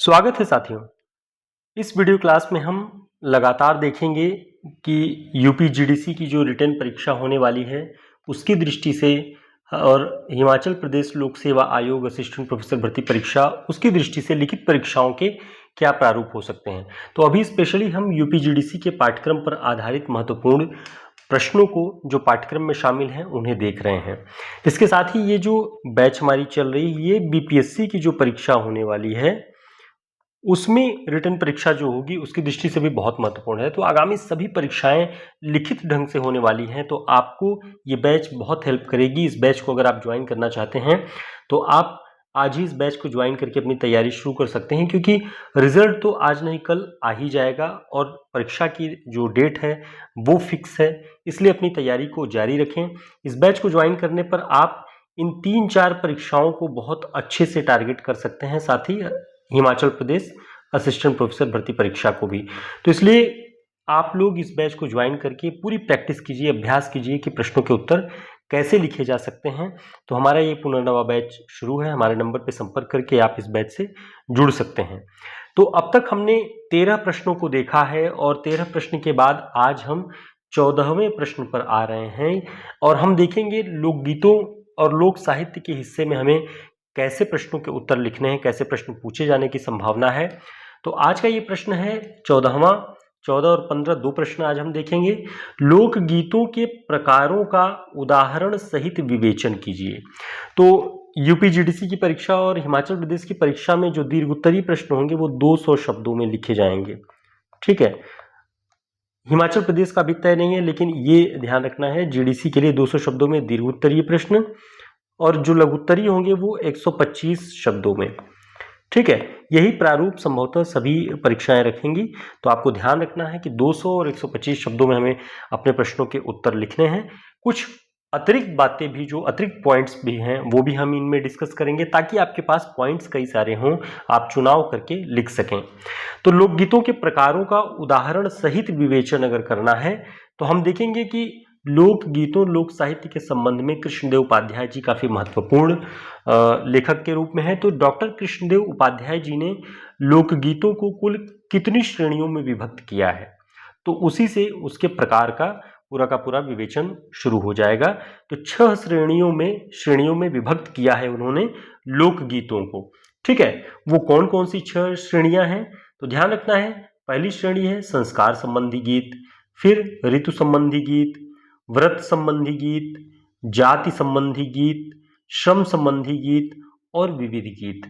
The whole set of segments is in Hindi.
स्वागत है साथियों। इस वीडियो क्लास में हम लगातार देखेंगे कि यूपीजीडीसी की जो रिटन परीक्षा होने वाली है उसकी दृष्टि से और हिमाचल प्रदेश लोक सेवा आयोग असिस्टेंट प्रोफेसर भर्ती परीक्षा उसकी दृष्टि से लिखित परीक्षाओं के क्या प्रारूप हो सकते हैं। तो अभी स्पेशली हम यूपीजीडीसी के पाठ्यक्रम पर आधारित महत्वपूर्ण प्रश्नों को जो पाठ्यक्रम में शामिल हैं उन्हें देख रहे हैं। इसके साथ ही ये जो बैच हमारी चल रही है ये बीपीएससी की जो परीक्षा होने वाली है उसमें रिटन परीक्षा जो होगी उसकी दृष्टि से भी बहुत महत्वपूर्ण है। तो आगामी सभी परीक्षाएं लिखित ढंग से होने वाली हैं, तो आपको ये बैच बहुत हेल्प करेगी। इस बैच को अगर आप ज्वाइन करना चाहते हैं तो आप आज ही इस बैच को ज्वाइन करके अपनी तैयारी शुरू कर सकते हैं, क्योंकि रिजल्ट तो आज नहीं कल आ ही जाएगा और परीक्षा की जो डेट है वो फिक्स है, इसलिए अपनी तैयारी को जारी रखें। इस बैच को ज्वाइन करने पर आप इन 3-4 परीक्षाओं को बहुत अच्छे से टारगेट कर सकते हैं, साथ ही हिमाचल प्रदेश असिस्टेंट प्रोफेसर भर्ती परीक्षा को भी। तो इसलिए आप लोग इस बैच को ज्वाइन करके पूरी प्रैक्टिस कीजिए, अभ्यास कीजिए कि प्रश्नों के उत्तर कैसे लिखे जा सकते हैं। तो हमारा ये पुनर्नवा बैच शुरू है। हमारे नंबर पर संपर्क करके आप इस बैच से जुड़ सकते हैं। तो अब तक हमने 13 प्रश्नों को देखा है और 13 प्रश्न के बाद आज हम 14वें प्रश्न पर आ रहे हैं और हम देखेंगे लोकगीतों और लोक साहित्य के हिस्से में हमें कैसे प्रश्नों के उत्तर लिखने हैं, कैसे प्रश्न पूछे जाने की संभावना है। तो आज का ये प्रश्न है 14वां। 14 और 15 दो प्रश्न आज हम देखेंगे। लोकगीतों के प्रकारों का उदाहरण सहित विवेचन कीजिए। तो यूपीजीडीसी की परीक्षा और हिमाचल प्रदेश की परीक्षा में जो दीर्घोत्तरीय प्रश्न होंगे वो 200 शब्दों में लिखे जाएंगे। ठीक है, हिमाचल प्रदेश का भी तय नहीं है, लेकिन ये ध्यान रखना है जीडीसी के लिए 200 शब्दों में दीर्घोत्तरीय प्रश्न और जो लघुत्तरीय होंगे वो 125 शब्दों में। ठीक है, यही प्रारूप संभवतः सभी परीक्षाएं रखेंगी। तो आपको ध्यान रखना है कि 200 और 125 शब्दों में हमें अपने प्रश्नों के उत्तर लिखने हैं। कुछ अतिरिक्त बातें भी, जो अतिरिक्त पॉइंट्स भी हैं, वो भी हम इनमें डिस्कस करेंगे ताकि आपके पास पॉइंट्स कई सारे हों, आप चुनाव करके लिख सकें। तो लोकगीतों के प्रकारों का उदाहरण सहित विवेचन अगर करना है तो हम देखेंगे कि लोकगीतों लोक साहित्य के संबंध में कृष्णदेव उपाध्याय जी काफी महत्वपूर्ण लेखक के रूप में है। तो डॉक्टर कृष्णदेव उपाध्याय जी ने लोकगीतों को कुल कितनी श्रेणियों में विभक्त किया है, तो उसी से उसके प्रकार का पूरा विवेचन शुरू हो जाएगा। तो 6 श्रेणियों में विभक्त किया है उन्होंने लोकगीतों को। ठीक है, वो कौन कौन सी 6 श्रेणियां हैं तो ध्यान रखना है। पहली श्रेणी है संस्कार संबंधी गीत, फिर ऋतु संबंधी गीत, व्रत संबंधी गीत, जाति संबंधी गीत, श्रम संबंधी गीत और विविध गीत।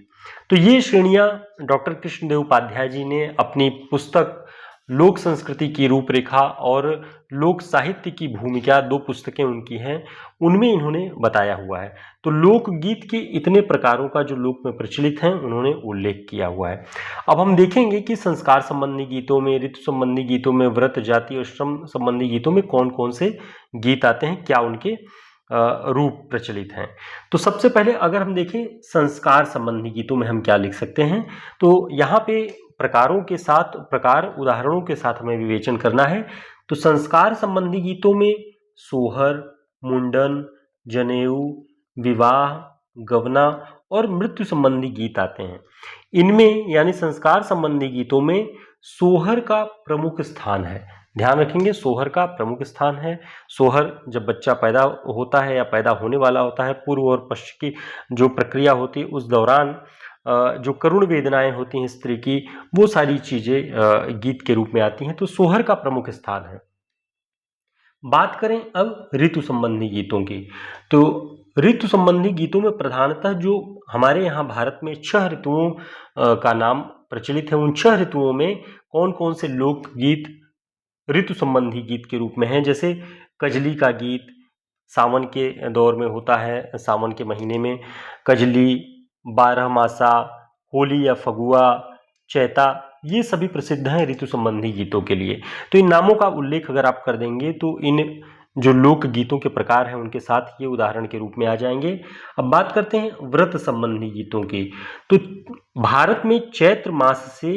तो ये श्रेणियां डॉक्टर कृष्णदेव उपाध्याय जी ने अपनी पुस्तक लोक संस्कृति की रूपरेखा और लोक साहित्य की भूमिका, 2 पुस्तकें उनकी हैं, उनमें इन्होंने बताया हुआ है। तो लोकगीत के इतने प्रकारों का जो लोक में प्रचलित हैं उन्होंने उल्लेख किया हुआ है। अब हम देखेंगे कि संस्कार संबंधी गीतों में, ऋतु संबंधी गीतों में, व्रत, जाति और श्रम संबंधी गीतों में कौन कौन से गीत आते हैं, क्या उनके रूप प्रचलित हैं। तो सबसे पहले अगर हम देखें संस्कार संबंधी गीतों में हम क्या लिख सकते हैं, तो यहाँ पे प्रकार उदाहरणों के साथ हमें विवेचन करना है। तो संस्कार संबंधी गीतों में सोहर, मुंडन, जनेऊ, विवाह, गवना और मृत्यु संबंधी गीत आते हैं। इनमें यानी संस्कार संबंधी गीतों में सोहर का प्रमुख स्थान है। ध्यान रखेंगे, सोहर का प्रमुख स्थान है। सोहर जब बच्चा पैदा होता है या पैदा होने वाला होता है, पूर्व और पश्चिम की जो प्रक्रिया होती है उस दौरान जो करुण वेदनाएं होती हैं स्त्री की, वो सारी चीजें गीत के रूप में आती हैं। तो सोहर का प्रमुख स्थान है। बात करें अब ऋतु संबंधी गीतों की, तो ऋतु संबंधी गीतों में प्रधानतः जो हमारे यहाँ भारत में 6 ऋतुओं का नाम प्रचलित है, उन 6 ऋतुओं में कौन कौन से लोकगीत ऋतु संबंधी गीत के रूप में हैं। जैसे कजली का गीत सावन के दौर में होता है, सावन के महीने में कजली, 12 मासा, होली या फगुआ, चैता, ये सभी प्रसिद्ध हैं ऋतु संबंधी गीतों के लिए। तो इन नामों का उल्लेख अगर आप कर देंगे तो इन जो लोक गीतों के प्रकार हैं उनके साथ ये उदाहरण के रूप में आ जाएंगे। अब बात करते हैं व्रत संबंधी गीतों की। तो भारत में चैत्र मास से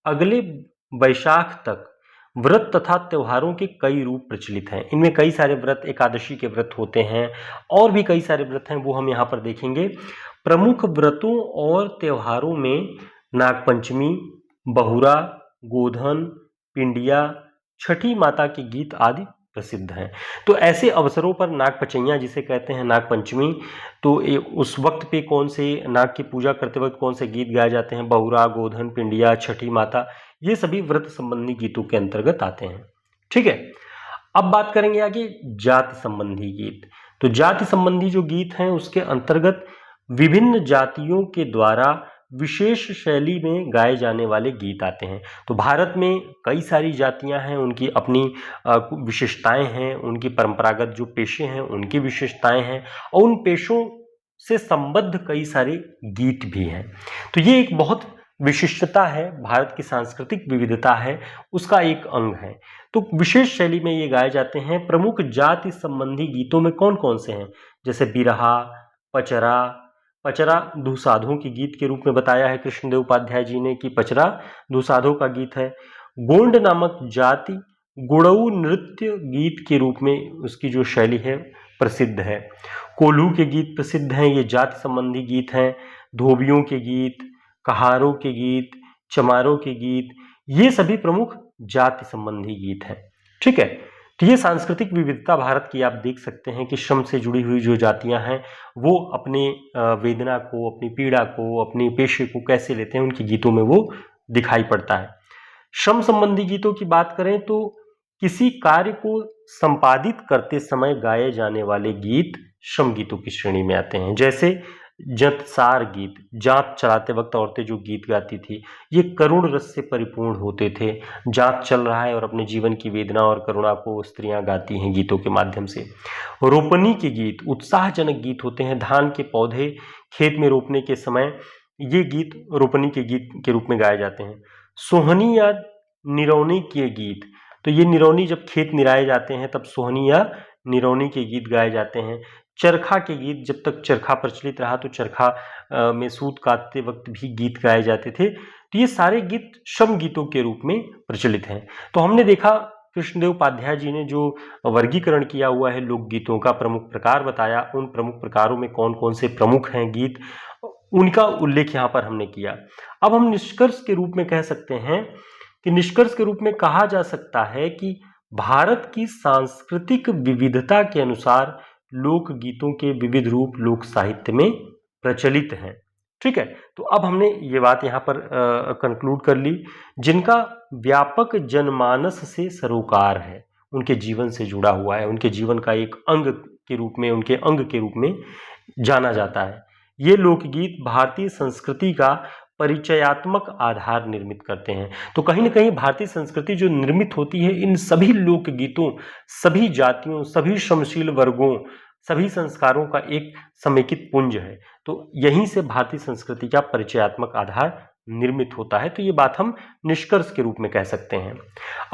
अगले वैशाख तक व्रत तथा त्योहारों के कई रूप प्रचलित हैं। इनमें कई सारे व्रत, एकादशी के व्रत होते हैं और भी कई सारे व्रत हैं, वो हम यहाँ पर देखेंगे। प्रमुख व्रतों और त्योहारों में नागपंचमी, बहुरा, गोधन, पिंडिया, छठी माता के गीत आदि प्रसिद्ध हैं। तो ऐसे अवसरों पर नागपचैया जिसे कहते हैं, नागपंचमी, तो उस वक्त पे कौन से नाग की पूजा करते वक्त कौन से गीत गाए जाते हैं? बहुरा, गोधन, पिंडिया, छठी माता, ये सभी व्रत संबंधी गीतों के अंतर्गत आते हैं। ठीक है, अब बात करेंगे आगे जाति संबंधी गीत। तो जाति संबंधी जो गीत हैं उसके अंतर्गत विभिन्न जातियों के द्वारा विशेष शैली में गाए जाने वाले गीत आते हैं। तो भारत में कई सारी जातियां हैं, उनकी अपनी विशेषताएं हैं, उनकी परंपरागत जो पेशे हैं उनकी विशेषताएं हैं, और उन पेशों से संबद्ध कई सारे गीत भी हैं। तो ये एक बहुत विशिष्टता है, भारत की सांस्कृतिक विविधता है, उसका एक अंग है। तो विशेष शैली में ये गाए जाते हैं। प्रमुख जाति संबंधी गीतों में कौन कौन से हैं? जैसे बिरहा, पचरा। पचरा दुसाधों के गीत के रूप में बताया है कृष्णदेव उपाध्याय जी ने कि पचरा दुसाधों का गीत है। गोंड नामक जाति गुड़ऊ नृत्य गीत के रूप में उसकी जो शैली है प्रसिद्ध है। कोल्हू के गीत प्रसिद्ध हैं, ये जाति संबंधी गीत हैं। धोबियों के गीत, कहारों के गीत, चमारों के गीत, ये सभी प्रमुख जाति संबंधी गीत हैं। ठीक है, तो ये सांस्कृतिक विविधता भारत की आप देख सकते हैं कि श्रम से जुड़ी हुई जो जातियां हैं वो अपने वेदना को, अपनी पीड़ा को, अपने पेशे को कैसे लेते हैं, उनके गीतों में वो दिखाई पड़ता है। श्रम संबंधी गीतों की बात करें तो किसी कार्य को संपादित करते समय गाए जाने वाले गीत श्रम गीतों की श्रेणी में आते हैं। जैसे जंतसार गीत, जांत चलाते वक्त औरतें जो गीत गाती थी, ये करुण रस से परिपूर्ण होते थे। जांत चल रहा है और अपने जीवन की वेदना और करुणा को स्त्रियां गाती हैं गीतों के माध्यम से। रोपनी के गीत उत्साहजनक गीत होते हैं। धान के पौधे खेत में रोपने के समय ये गीत रोपनी के गीत के रूप में गाए जाते हैं। सोहनी या निरौनी के गीत, तो ये निरौनी जब खेत निराए जाते हैं तब सोहनी या निरौनी के गीत गाए जाते हैं। चरखा के गीत, जब तक चरखा प्रचलित रहा तो चरखा में सूत काटते वक्त भी गीत गाए जाते थे। तो ये सारे गीत श्रम गीतों के रूप में प्रचलित हैं। तो हमने देखा कृष्णदेव उपाध्याय जी ने जो वर्गीकरण किया हुआ है लोकगीतों का, प्रमुख प्रकार बताया, उन प्रमुख प्रकारों में कौन कौन से प्रमुख हैं गीत, उनका उल्लेख यहाँ पर हमने किया। अब हम निष्कर्ष के रूप में कह सकते हैं कि निष्कर्ष के रूप में कहा जा सकता है कि भारत की सांस्कृतिक विविधता के अनुसार लोकगीतों के विविध रूप लोक साहित्य में प्रचलित हैं। ठीक है, तो अब हमने ये बात यहाँ पर कंक्लूड कर ली। जिनका व्यापक जनमानस से सरोकार है, उनके जीवन से जुड़ा हुआ है, उनके जीवन का एक अंग के रूप में, उनके अंग के रूप में जाना जाता है। ये लोकगीत भारतीय संस्कृति का परिचयात्मक आधार निर्मित करते हैं। तो कहीं ना कहीं भारतीय संस्कृति जो निर्मित होती है इन सभी लोकगीतों, सभी जातियों, सभी श्रमशील वर्गों, सभी संस्कारों का एक समेकित पुंज है। तो यहीं से भारतीय संस्कृति का परिचयात्मक आधार निर्मित होता है। तो ये बात हम निष्कर्ष के रूप में कह सकते हैं।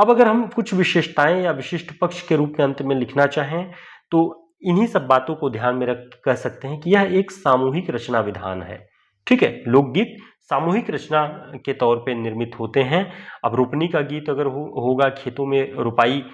अब अगर हम कुछ विशेषताएं या विशिष्ट पक्ष के रूप में अंत में लिखना चाहें तो इन्हीं सब बातों को ध्यान में रख कह सकते हैं कि यह एक सामूहिक रचना विधान है। ठीक है, लोकगीत सामूहिक रचना के तौर पे निर्मित होते हैं। अब रोपनी का गीत अगर होगा, खेतों में रुपाई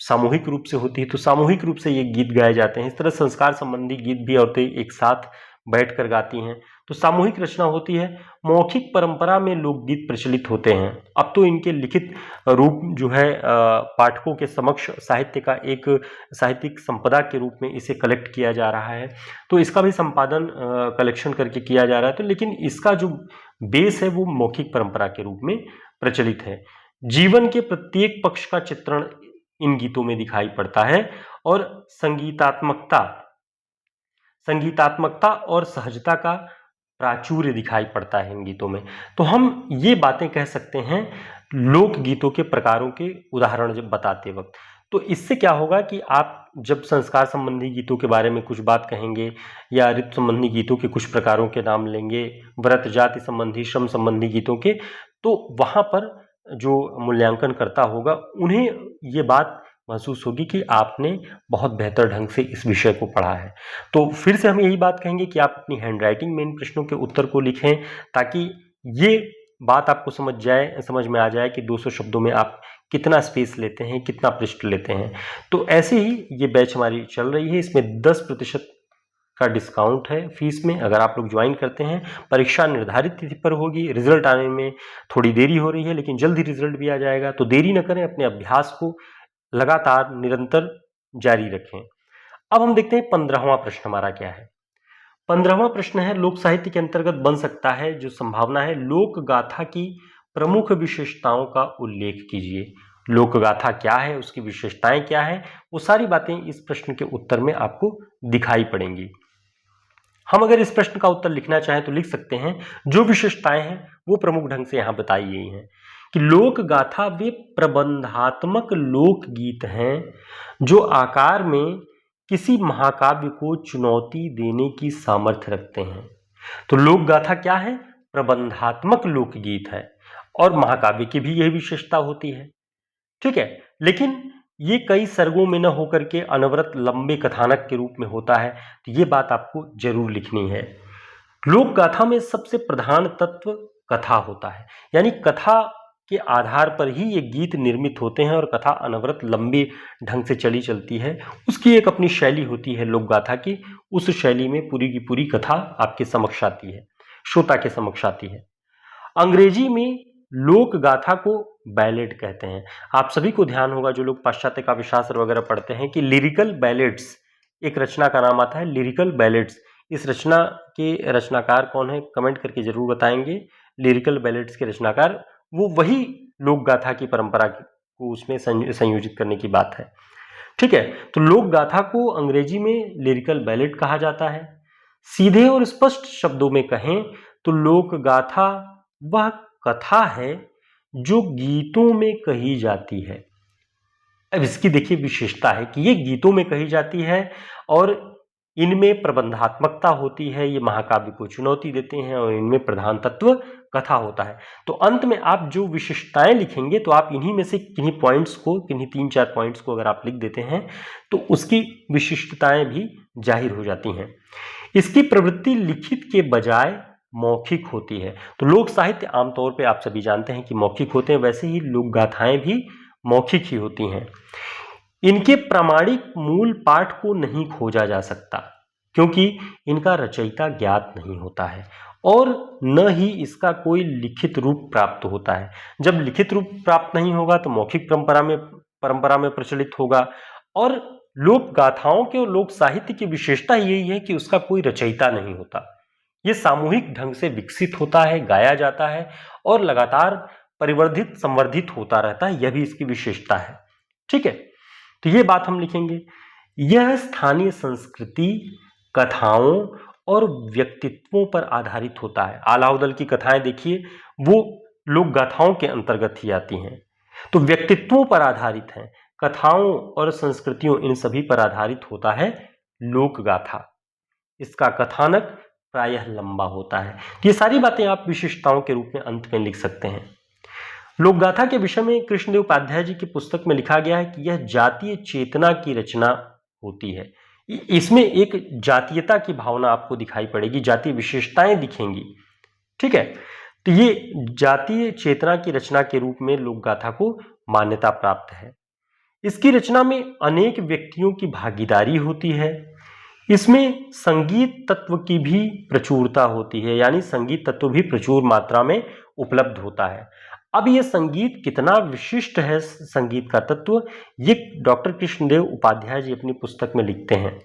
सामूहिक रूप से होती है तो सामूहिक रूप से ये गीत गाए जाते हैं। इस तरह संस्कार संबंधी गीत भी औरतें एक साथ बैठकर गाती हैं, तो सामूहिक रचना होती है। मौखिक परंपरा में लोकगीत प्रचलित होते हैं। अब तो इनके लिखित रूप जो है पाठकों के समक्ष साहित्य का एक साहित्यिक संपदा के रूप में इसे कलेक्ट किया जा रहा है, तो इसका भी संपादन कलेक्शन करके किया जा रहा है। तो लेकिन इसका जो बेस है वो मौखिक परंपरा के रूप में प्रचलित है। जीवन के प्रत्येक पक्ष का चित्रण इन गीतों में दिखाई पड़ता है और संगीतात्मकता और सहजता का प्राचुर्य दिखाई पड़ता है इन गीतों में। तो हम ये बातें कह सकते हैं लोक गीतों के प्रकारों के उदाहरण जब बताते वक्त। तो इससे क्या होगा कि आप जब संस्कार संबंधी गीतों के बारे में कुछ बात कहेंगे या ऋतु संबंधी गीतों के कुछ प्रकारों के नाम लेंगे, व्रत जाति संबंधी, श्रम संबंधी गीतों के, तो वहां पर जो मूल्यांकन करता होगा उन्हें ये बात महसूस होगी कि आपने बहुत बेहतर ढंग से इस विषय को पढ़ा है। तो फिर से हम यही बात कहेंगे कि आप अपनी हैंडराइटिंग में इन प्रश्नों के उत्तर को लिखें ताकि ये बात आपको समझ में आ जाए कि 200 शब्दों में आप कितना स्पेस लेते हैं, कितना पृष्ठ लेते हैं। तो ऐसे ही ये बैच हमारी चल रही है, इसमें 10% का डिस्काउंट है फीस में अगर आप लोग ज्वाइन करते हैं। परीक्षा निर्धारित तिथि पर होगी। रिजल्ट आने में थोड़ी देरी हो रही है, लेकिन जल्द ही रिजल्ट भी आ जाएगा। तो देरी न करें, अपने अभ्यास को लगातार निरंतर जारी रखें। अब हम देखते हैं 15वां प्रश्न हमारा क्या है। 15वां प्रश्न है, लोक साहित्य के अंतर्गत बन सकता है जो संभावना है, लोक गाथा की प्रमुख विशेषताओं का उल्लेख कीजिए। लोक गाथा क्या है, उसकी विशेषताएं क्या है, वो सारी बातें इस प्रश्न के उत्तर में आपको दिखाई पड़ेंगी। हम अगर इस प्रश्न का उत्तर लिखना चाहें तो लिख सकते हैं, जो विशेषताएं हैं वो प्रमुख ढंग से यहां बताई गई हैं कि लोक गाथा वे प्रबंधात्मक लोकगीत हैं जो आकार में किसी महाकाव्य को चुनौती देने की सामर्थ्य रखते हैं। तो लोक गाथा क्या है? प्रबंधात्मक लोकगीत है, और महाकाव्य की भी यही विशेषता होती है। ठीक है, लेकिन ये कई सर्गों में न होकर के अनवरत लंबे कथानक के रूप में होता है। तो ये बात आपको जरूर लिखनी है। लोक गाथा में सबसे प्रधान तत्व कथा होता है, यानी कथा के आधार पर ही ये गीत निर्मित होते हैं और कथा अनवरत लंबे ढंग से चलती है। उसकी एक अपनी शैली होती है लोक गाथा की। उस शैली में पूरी की पूरी कथा आपके समक्ष आती है, श्रोता के समक्ष आती है। अंग्रेजी में लोक गाथा को बैलेड कहते हैं। आप सभी को ध्यान होगा, जो लोग पाश्चात्य काव्य शास्त्र वगैरह पढ़ते हैं, कि लिरिकल बैलेड्स एक रचना का नाम आता है, लिरिकल बैलेड्स। इस रचना के रचनाकार कौन है, कमेंट करके जरूर बताएंगे। लिरिकल बैलेड्स के रचनाकार वो वही लोक गाथा की परंपरा को उसमें संयोजित करने की बात है। ठीक है, तो लोक गाथा को अंग्रेजी में लिरिकल बैलेड कहा जाता है। सीधे और स्पष्ट शब्दों में कहें तो लोक गाथा वह कथा है जो गीतों में कही जाती है। अब इसकी देखिए विशेषता है कि ये गीतों में कही जाती है और इनमें प्रबंधात्मकता होती है, ये महाकाव्य को चुनौती देते हैं और इनमें प्रधान तत्व कथा होता है। तो अंत में आप जो विशेषताएं लिखेंगे तो आप इन्हीं में से किन्हीं पॉइंट्स को, किन्हीं 3-4 पॉइंट्स को अगर आप लिख देते हैं तो उसकी विशिष्टताएं भी जाहिर हो जाती हैं। इसकी प्रवृत्ति लिखित के बजाय मौखिक होती है। तो लोक साहित्य आमतौर पे आप सभी जानते हैं कि मौखिक होते हैं, वैसे ही लोक गाथाएं भी मौखिक ही होती हैं। इनके प्रामाणिक मूल पाठ को नहीं खोजा जा सकता, क्योंकि इनका रचयिता ज्ञात नहीं होता है और न ही इसका कोई लिखित रूप प्राप्त होता है। जब लिखित रूप प्राप्त नहीं होगा तो मौखिक परंपरा में प्रचलित होगा। और लोक गाथाओं के और लोक साहित्य की विशेषता यही है कि उसका कोई रचयिता नहीं होता। ये सामूहिक ढंग से विकसित होता है, गाया जाता है और लगातार परिवर्धित संवर्धित होता रहता है। यह भी इसकी विशेषता है। ठीक है, तो ये बात हम लिखेंगे। यह स्थानीय संस्कृति, कथाओं और व्यक्तित्वों पर आधारित होता है। आलाउदल की कथाएं देखिए, वो लोक गाथाओं के अंतर्गत ही आती हैं। तो व्यक्तित्वों पर आधारित है, कथाओं और संस्कृतियों, इन सभी पर आधारित होता है लोक गाथा। इसका कथानक प्रायः लंबा होता है। ये सारी बातें आप विशेषताओं के रूप में अंत में लिख सकते हैं। लोक गाथा के विषय में कृष्णदेव उपाध्याय जी की पुस्तक में लिखा गया है कि यह जातीय चेतना की रचना होती है। इसमें एक जातीयता की भावना आपको दिखाई पड़ेगी, जातीय विशेषताएं दिखेंगी। ठीक है, तो ये जातीय चेतना की रचना के रूप में लोक गाथा को मान्यता प्राप्त है। इसकी रचना में अनेक व्यक्तियों की भागीदारी होती है। इसमें संगीत तत्व की भी प्रचुरता होती है, यानी संगीत तत्व भी प्रचुर मात्रा में उपलब्ध होता है। अब ये संगीत कितना विशिष्ट है, संगीत का तत्व, ये डॉक्टर कृष्णदेव उपाध्याय जी अपनी पुस्तक में लिखते हैं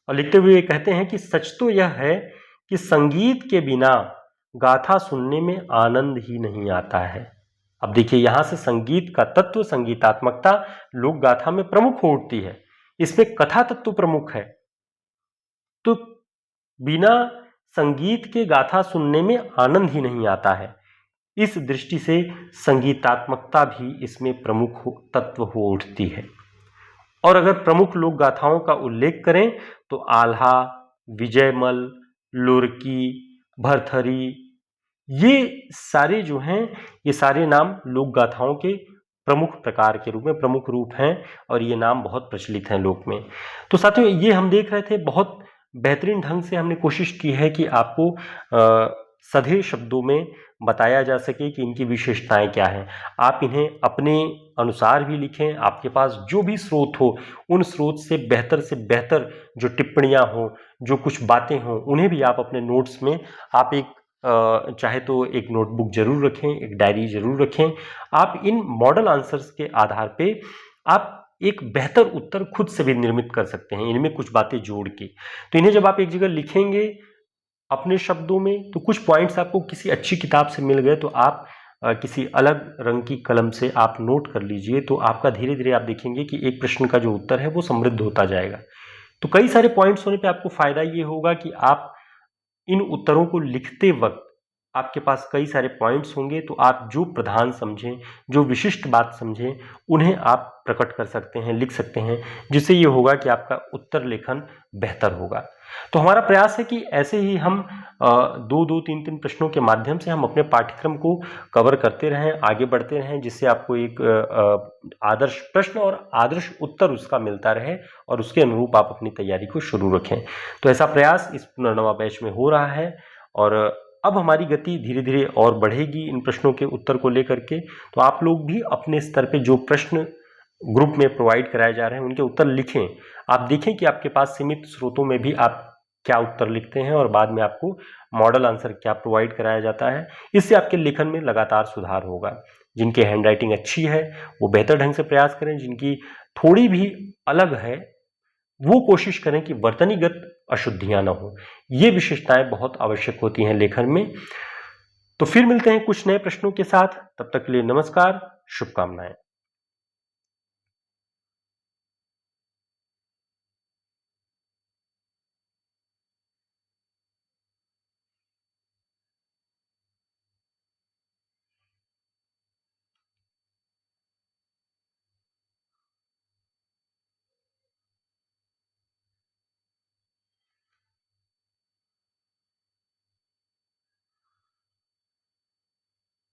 और लिखते हुए कहते हैं कि सच तो यह है कि संगीत के बिना गाथा सुनने में आनंद ही नहीं आता है। अब देखिए, यहां से संगीत का तत्व, संगीतात्मकता लोक गाथा में प्रमुख हो उठती है। इसमें कथा तत्व प्रमुख है, तो बिना संगीत के गाथा सुनने में आनंद ही नहीं आता है। इस दृष्टि से संगीतात्मकता भी इसमें प्रमुख तत्व हो उठती है। और अगर प्रमुख लोक गाथाओं का उल्लेख करें तो आल्हा, विजयमल, लोरकी, भरथरी, ये सारे जो हैं, ये सारे नाम लोक गाथाओं के प्रमुख प्रकार के रूप में प्रमुख रूप हैं और ये नाम बहुत प्रचलित हैं लोक में। तो साथियों, ये हम देख रहे थे, बहुत बेहतरीन ढंग से हमने कोशिश की है कि आपको सधे शब्दों में बताया जा सके कि इनकी विशेषताएं क्या हैं। आप इन्हें अपने अनुसार भी लिखें, आपके पास जो भी स्रोत हो उन स्रोत से बेहतर जो टिप्पणियां हो, जो कुछ बातें हों, उन्हें भी आप अपने नोट्स में आप एक चाहे तो एक नोटबुक जरूर रखें, एक डायरी जरूर रखें। आप इन मॉडल आंसर्स के आधार पे आप एक बेहतर उत्तर खुद से भी निर्मित कर सकते हैं, इनमें कुछ बातें जोड़ के। तो इन्हें जब आप एक जगह लिखेंगे अपने शब्दों में, तो कुछ पॉइंट्स आपको किसी अच्छी किताब से मिल गए तो आप किसी अलग रंग की कलम से आप नोट कर लीजिए, तो आपका धीरे धीरे आप देखेंगे कि एक प्रश्न का जो उत्तर है वो समृद्ध होता जाएगा। तो कई सारे पॉइंट्स होने पे आपको फायदा ये होगा कि आप इन उत्तरों को लिखते वक्त आपके पास कई सारे पॉइंट्स होंगे, तो आप जो प्रधान समझें, जो विशिष्ट बात समझें, उन्हें आप प्रकट कर सकते हैं, लिख सकते हैं, जिससे ये होगा कि आपका उत्तर लेखन बेहतर होगा। तो हमारा प्रयास है कि ऐसे ही हम 2-2, 3-3 प्रश्नों के माध्यम से हम अपने पाठ्यक्रम को कवर करते रहें, आगे बढ़ते रहें, जिससे आपको एक आदर्श प्रश्न और आदर्श उत्तर उसका मिलता रहे और उसके अनुरूप आप अपनी तैयारी को शुरू रखें। तो ऐसा प्रयास इस पुनर्नवा बैच में हो रहा है और अब हमारी गति धीरे धीरे और बढ़ेगी इन प्रश्नों के उत्तर को लेकर के। तो आप लोग भी अपने स्तर पे जो प्रश्न ग्रुप में प्रोवाइड कराए जा रहे हैं उनके उत्तर लिखें। आप देखें कि आपके पास सीमित स्रोतों में भी आप क्या उत्तर लिखते हैं और बाद में आपको मॉडल आंसर क्या प्रोवाइड कराया जाता है। इससे आपके लेखन में लगातार सुधार होगा। जिनकी हैंडराइटिंग अच्छी है वो बेहतर ढंग से प्रयास करें, जिनकी थोड़ी भी अलग है वो कोशिश करें कि वर्तनीगत अशुद्धियां ना हो। ये विशेषताएं बहुत आवश्यक होती हैं लेखन में। तो फिर मिलते हैं कुछ नए प्रश्नों के साथ, तब तक के लिए नमस्कार, शुभकामनाएं।